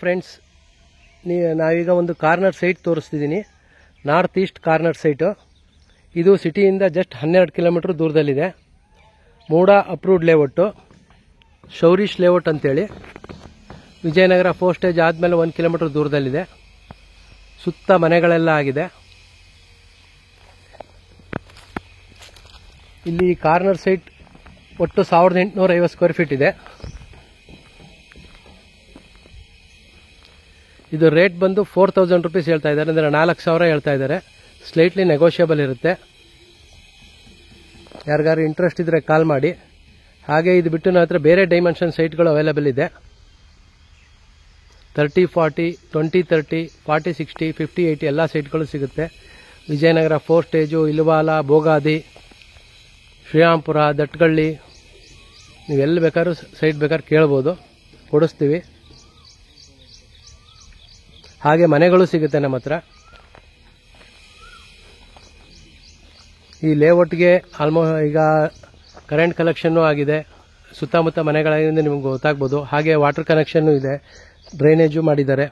Friends, ನಾವೀಗ ಒಂದು corner site ತೋರಿಸ್ತಿದ್ದೀನಿ. North east corner site. ಇದು ಸಿಟಿಯಿಂದ ಜಸ್ಟ್ 12 ಕಿಲೋಮೀಟರ್ ದೂರದಲ್ಲಿದೆ. MUDA approved layout, Shourish layout ಅಂತೇಳಿ. ವಿಜಯನಗರ 4 ಸ್ಟೇಜ್ ಆದಮೇಲೆ 1 ಕಿಲೋಮೀಟರ್ ದೂರದಲ್ಲಿದೆ. ಸುತ್ತ ಮನೆಗಳೆಲ್ಲ ಆಗಿದೆ. ಇಲ್ಲಿ ಕಾರ್ನರ್ ಸೈಟ್ ಒಟ್ಟು 1850 ಸ್ಕ್ವೇರ್ ಫೀಟ್ ಇದೆ. ಇದು ರೇಟ್ ಬಂದು 4000 ರುಪೀಸ್ ಹೇಳ್ತಾ ಇದ್ದಾರೆ, ಅಂದರೆ 4000 ಹೇಳ್ತಾ ಇದ್ದಾರೆ. ಸ್ಲೈಟ್ಲಿ ನೆಗೋಷಿಯಬಲ್ ಇರುತ್ತೆ. ಯಾರಿಗಾರು ಇಂಟ್ರೆಸ್ಟ್ ಇದ್ದರೆ ಕಾಲ್ ಮಾಡಿ. ಹಾಗೆ ಇದು ಬಿಟ್ಟು ನನ್ನ ಹತ್ರ ಬೇರೆ ಡೈಮೆನ್ಷನ್ ಸೈಟ್ಗಳು ಅವೈಲೇಬಲ್ ಇದೆ. 30-40, 20-30, 40-60, 50-80 ಎಲ್ಲ ಸೈಟ್ಗಳು ಸಿಗುತ್ತೆ. ವಿಜಯನಗರ 4 ಸ್ಟೇಜು, ಇಲ್ವಾಲ, ಬೋಗಾದಿ, ಶ್ರೀರಾಮ್ಪುರ, ದಟ್ಗಳ್ಳಿ, ನೀವೆಲ್ಲಿ ಬೇಕಾದ್ರೂ ಸೈಟ್ ಬೇಕಾದ್ರೆ ಕೇಳ್ಬೋದು, ಕೊಡಿಸ್ತೀವಿ. ಹಾಗೆ ಮನೆಗಳು ಸಿಗುತ್ತೆ ನಮ್ಮ ಹತ್ರ. ಈ ಲೇಔಟ್ಗೆ ಈಗ ಕರೆಂಟ್ ಕನೆಕ್ಷನ್ನು ಆಗಿದೆ. ಸುತ್ತಮುತ್ತ ಮನೆಗಳಿಂದ ನಿಮಗೆ ಗೊತ್ತಾಗ್ಬೋದು. ಹಾಗೆ ವಾಟರ್ ಕನೆಕ್ಷನ್ನು ಇದೆ, ಡ್ರೈನೇಜು ಮಾಡಿದ್ದಾರೆ,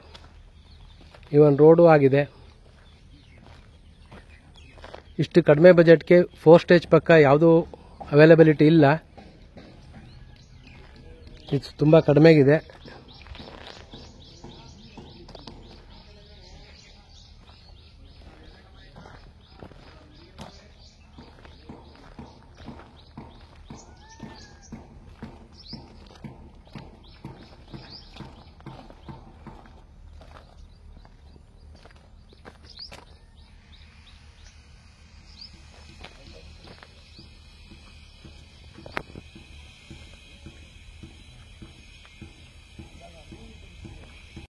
ಇವನ್ ರೋಡು ಆಗಿದೆ. ಇಷ್ಟು ಕಡಿಮೆ ಬಜೆಟ್ಗೆ 4 ಸ್ಟೇಜ್ ಪಕ್ಕ ಯಾವುದೂ ಅವೈಲಬಿಲಿಟಿ ಇಲ್ಲ. ಇದು ತುಂಬ ಕಡಿಮೆಗಿದೆ.